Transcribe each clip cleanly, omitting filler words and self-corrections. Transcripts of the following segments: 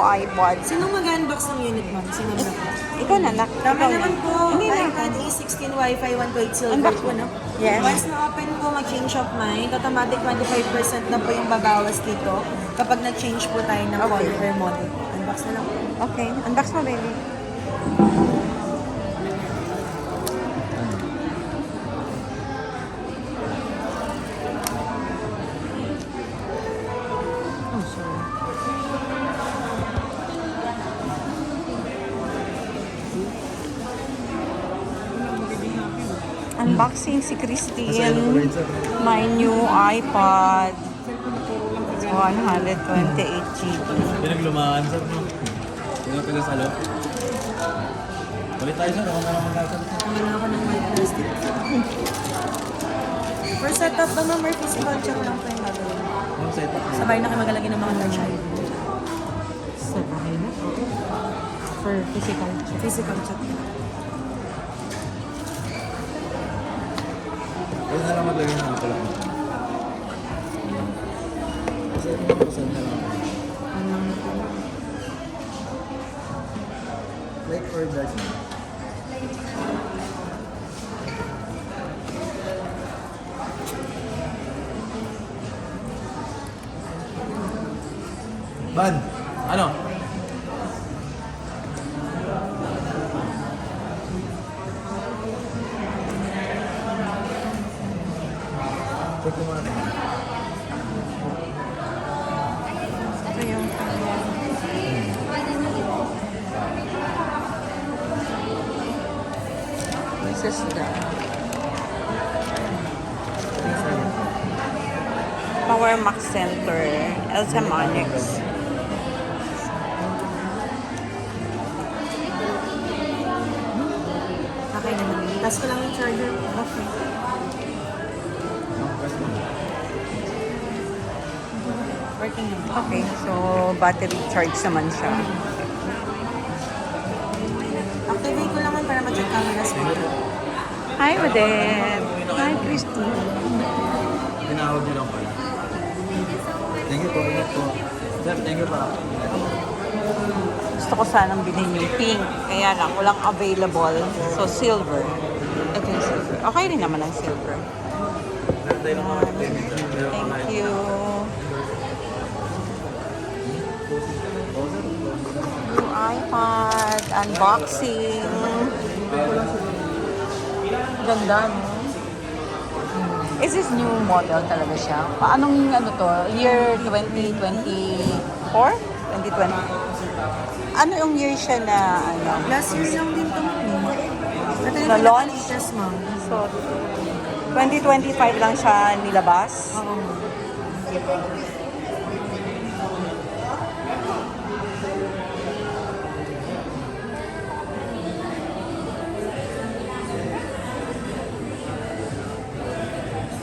iPod. Sinong mag-unbox ng unit, ma'am? Sino na po? Ikaw na, nak. Tama Ikaw naman na. po. Hindi na. iPad A16 Wi-Fi 1.8 silver Unbox po, mo. no? Yes. Once na-open po, mag-change of mind, automatic 25% na po yung babawas dito kapag nag-change po tayo ng color or model. Unbox na lang po. Okay. Unbox mo, baby. Oh, sorry. Unboxing si Christine. My new iPod. 128 GB. Pinaglumaan, sir, no? Yung ang taga-salo. Ulit tayo, sir. Ako na naman natin. Tama na ako ng white plastic. For setup ba, ma'am, or physical check lang po yung gagawin? Yung setup mo. Sabay na kayo magalagay ng mga touch ID. Sabay na. For physical check. Physical check. Pwede na lang maglagay ng ako lang. Kasi ito na percent na lang. Like or dark na. Ban! Ano? Check mo muna. Ito yung This is the Power Max Center, Elsa Monix. Okay naman. Tapos ko lang yung charger. Okay. Working naman. Okay, so battery charge naman siya. Activate ko lang man para ma-check cameras mo. Hi, Odette. Hi, Christine. Tinawag niyo lang pala. Thank you po. Ingat po. Sir, thank you pa. Gusto ko sanang bilhin yung pink. Kaya lang, walang available. So, silver. Ito yung silver. Okay rin naman ang silver. Nantay lang mga payment. Thank you. New iPad. Unboxing. Ganda, no? Is this new model talaga siya? Paanong ano to? Year 2024? 2020? Ano yung year siya na ano? Last year lang din ito, ma'am. Ito yung Na-launch? pinaka-latest, ma'am. So, 2025 lang siya nilabas. Oo, ma'am.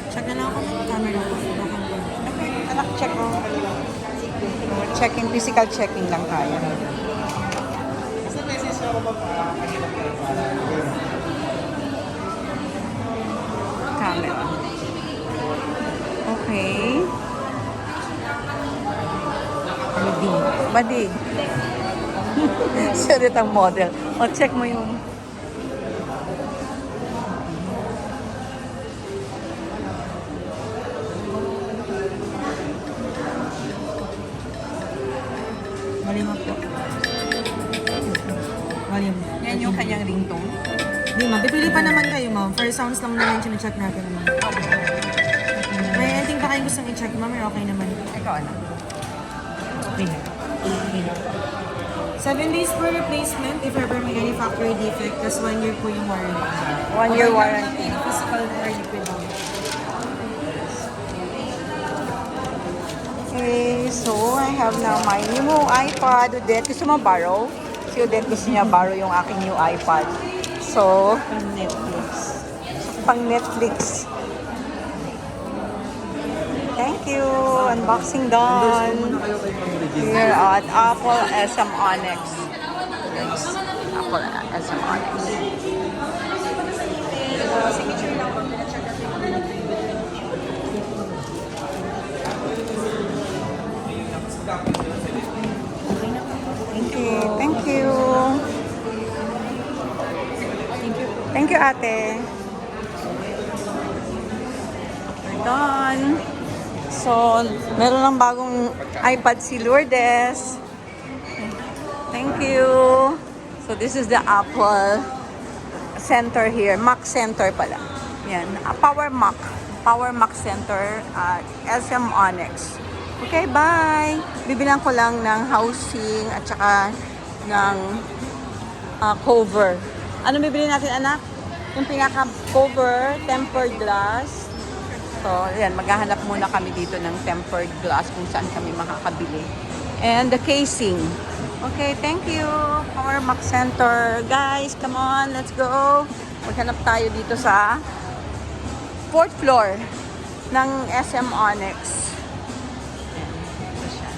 Check na lang ako ng camera ko. Okay, anak, check mo. Checking, physical checking lang tayo. Camera. Okay. Bading. Bading. Sulit ang model. O, check mo yung... Malima po. Malima. Yan yung kanyang ringtone. Di, ma'am. Pipili pa naman kayo, ma'am. For sounds lang naman yung check natin, ma'am. May anything pa kayong gustong i-check, ma'am, or okay naman? Ikaw, anak. 7 days for replacement if ever may any factory defect, tas 1 year po yung warranty. 1 year warranty. Okay, physical or liquid lang. Okay, so I have now my new iPad. Odette, gusto mo borrow? Si Odette gusto niya borrow yung aking new iPad. So, Netflix. pang Netflix. Thank you. Unboxing done. Here at Apple SM Onyx. Yes, Apple SM Onyx. Signature lang po. Check natin. Okay na po. you, ate. We're done. So, meron ng bagong iPad si Lourdes. Thank you. So, this is the Apple Center here. Mac Center pala. Yan. Power Mac Center at SM Onyx. Okay, bye! Bibilang ko lang ng housing at saka ng cover. Ano bibili natin, anak? Yung pinaka-cover, tempered glass. So, ayan, maghahanap muna kami dito ng tempered glass kung saan kami makakabili. And the casing. Okay, thank you. Power Mac Center. Guys, come on, let's go. Maghanap tayo dito sa 4th floor ng SM Onyx. Ayan, ito siya.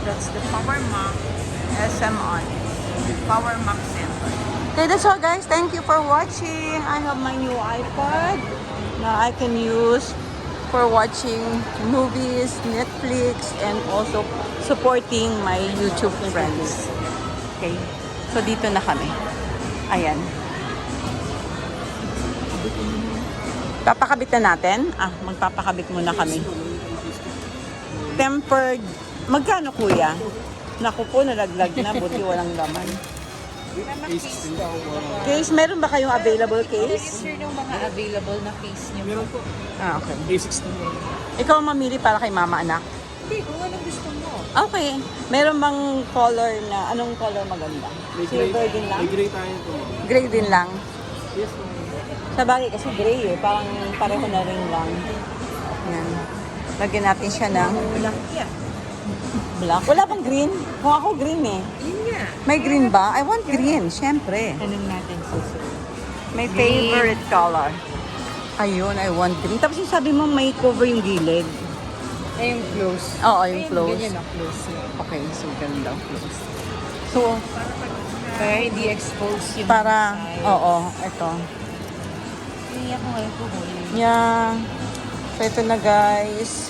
That's the Power Mac SM Onyx. Power Mac Center. Okay, that's all guys. Thank you for watching. I have my new iPad na I can use for watching movies, Netflix, and also supporting my YouTube friends. Okay, so dito na kami. Ayan. Papakabit na natin. Magpapakabit muna kami. Tempered. Magkano kuya? Naku po, nalaglag na. Buti walang laman. Case, meron ba kayong available case? Sure yung mga available na case niyo. Meron po. Okay. A16. Ikaw ang mamili para kay mama, anak? Hindi, kung anong gusto mo. Okay. Meron bang color na, anong color maganda? Silver din lang? May gray tayo po. Gray din lang? Yes po. Sa bagay kasi gray eh. Parang pareho na rin lang. Yan. Lagyan natin siya ng Black yan. black. Wala bang green? Kung ako green eh. Yun nga. May green ba? I want green, syempre. Tanong natin susunod. My favorite color. Ayun, I want green. Tapos yung sabi mo may cover yung gilid. Ay, yung close. Oo, yung Ayun, close. Ganyan ang close. Okay, so ganun daw close. So, Para hindi expose yung para, side. oo, ito. Hindi ako ngayon po. Yeah. So, ito na guys.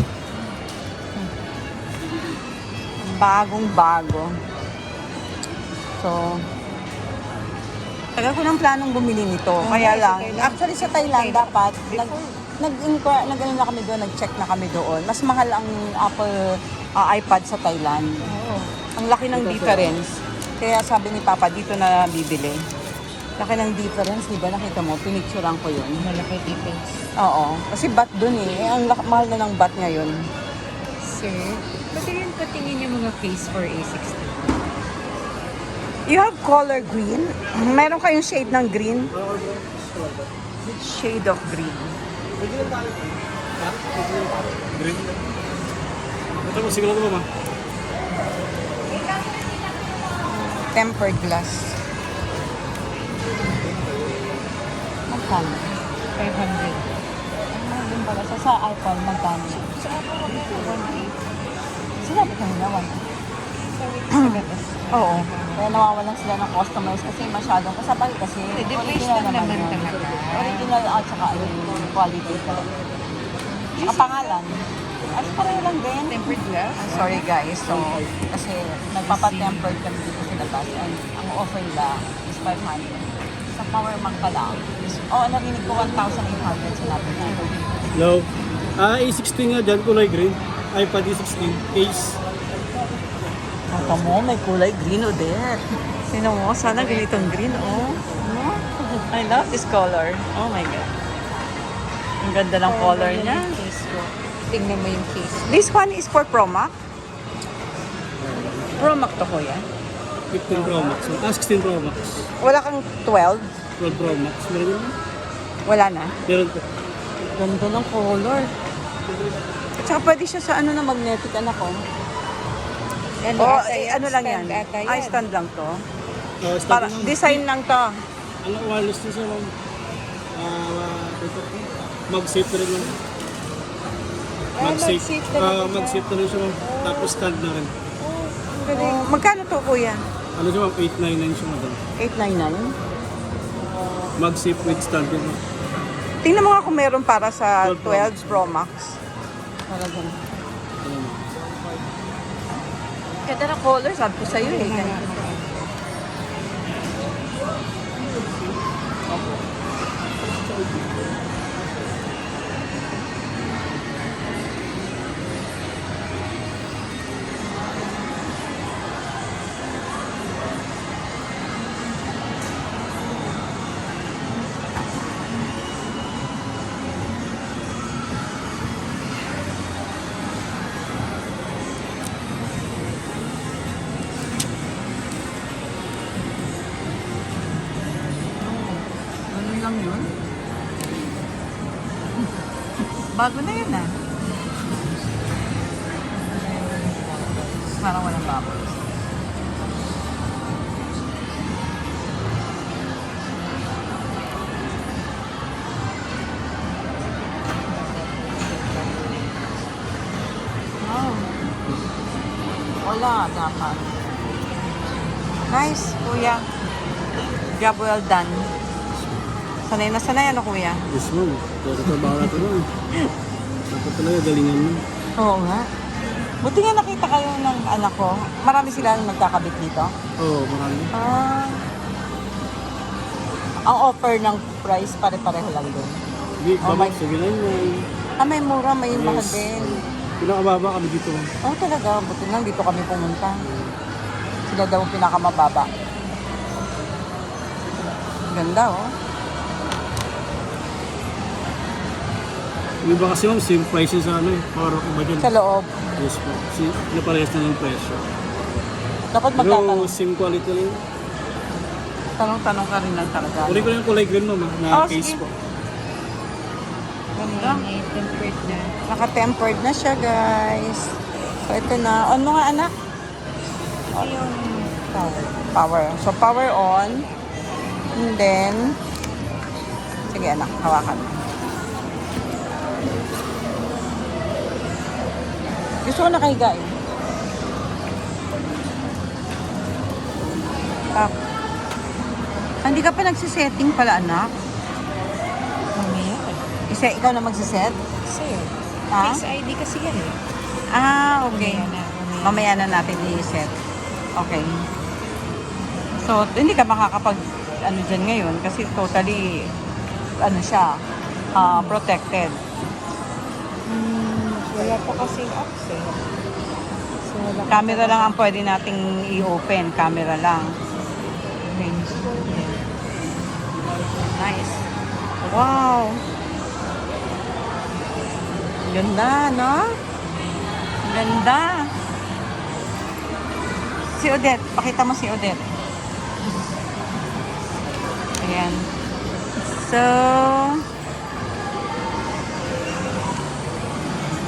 Bagong bago. So, tagal ko ng planong bumili nito. Kaya sa lang, Thailand. actually sa Thailand dapat, nag-ano na kami doon, nag-check na kami doon. Mas mahal ang Apple iPad sa Thailand. Oo. Ang laki ng difference. Kaya sabi ni Papa, dito na bibili. Laki ng difference, di ba? Nakita mo, pinicturean ko yun. Malaki difference. Oo. Kasi bat dun eh. Ang mahal na ng bat ngayon. Sir, pwede rin patingin yung mga case for A16. You have color green? Meron kayong shade ng green? Shade of green. Green. Ito mo, sigurado ba ma? Tempered glass. Magkano? 500. Ano din pala? Sa iPhone, magkano? Sa ako kami po, 1.8. Sinabi kanina, 1. Oo. Kaya nawawalan sila ng customers kasi masyadong kasabay kasi Deflation naman yun. talaga. Original at saka yung quality talaga. Saka pangalan. Ay, pareho lang din. Tempered glass? I'm sorry guys. So, kasi nagpapatempered kami dito sa labas and ang offer nila is 500. Sa Power Mac pa lang. Narinig ko 1,800 sinabi na. Hello. A16 nga dyan, kulay green. iPad A16 case. Ito mo, may kulay green ulit. Sino mo? Sana ganitong green, oh. No? I love this color. Oh my God. Ang ganda ng color niya. Yung case ko. Tingnan mo yung case. This one is for Pro Mac. Pro Mac to, kuya. 15 Pro Max. 16 Pro Max. Wala kang 12? 12 Pro Max. Meron yun? Wala na. Meron po. Ganda ng color. At saka pwede siya sa ano na magnetic, anak ko. Ano, Oh, ata yan? ano lang yan? Stand ata yan. Ay, stand lang to. Start Para, na. design lang to. Ano, wireless din siya, ma'am. Mag-safe na rin, ma'am. mag-safe talaga siya. Mag-safe na rin siya, ma'am. Tapos stand na rin. Oh, magkano to, kuya? Ano siya, ma'am? 899 siya, madam. 899? Mag-safe with stand din, ma'am. Tingnan mo nga kung meron para sa 12 Pro 12 Pro Max. Para ganun. Ano, ma'am? Ganda na color, sabi ko sa'yo eh. Ano lang yun? Bago na yun ah. Parang walang bubbles. Oh. Wala dapat. Nice, kuya. Job well done. Sanay na sanay, ano kuya? Yes, ma'am. Pero trabaho natin, ma'am. Dapat talaga galingan mo. Oo nga. Buti nga nakita kayo ng anak ko. Marami sila nagkakabit dito. Oo, marami. Ah. Ang offer ng price pare-pareho lang din. Hindi, Oh babak, my- sige na yun. Ah, may mura, may mahal Yes. din. Pinakababa kami dito. Oh, talaga. Buti lang dito kami pumunta. Sila daw ang pinakamababa. Ganda, oh. Yung iba kasi ma'am, same price yun sa ano eh. Parang iba dyan. Sa loob. Yes po. Pinaparehas na yung presyo. Dapat Pero magtatanong. same quality lang. Tanong-tanong ka rin lang talaga. Uli ko lang yung kulay green ma'am ah, na Oh, case sige. po. Ganda. tempered na. Naka-tempered na siya, guys. So, ito na. On mo nga, anak. Ito yung power. Power. So, power on. And then, sige anak, hawakan. Gusto ko nakahiga eh. Ah. Hindi ka pa nagsisetting pala, anak. Mamaya. Ikaw na magsiset? Sa'yo. Ha? Face ID kasi yan eh. Ah, okay. Mamaya na. Mamaya na natin i-set. Okay. So, hindi ka makakapag ano dyan ngayon kasi totally ano siya, protected. Wala pa kasing apps eh. So, wala pa Camera lang ang pwede nating i-open. Camera lang. Nice. Wow. Ganda, no? Ganda. Si Odette. Pakita mo si Odette. Ayan. So,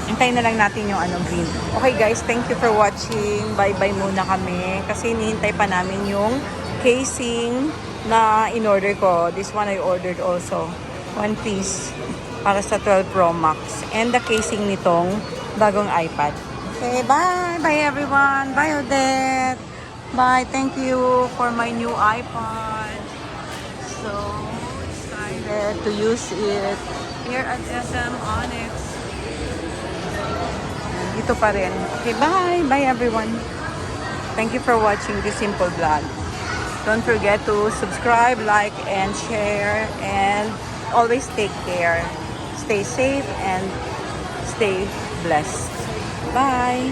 hintayin na lang natin yung ano, green. Okay guys, thank you for watching. Bye-bye muna kami. Kasi hinihintay pa namin yung casing na in-order ko. This one I ordered also. One piece para sa 12 Pro Max. And the casing nitong bagong iPad. Okay, bye! Bye everyone! Bye Odette! Bye! Thank you for my new iPad. So excited to use it here at SM Onyx. Dito pa rin. Okay, bye! Bye everyone! Thank you for watching this simple vlog. Don't forget to subscribe, like, and share. And always take care. Stay safe and stay blessed. Bye!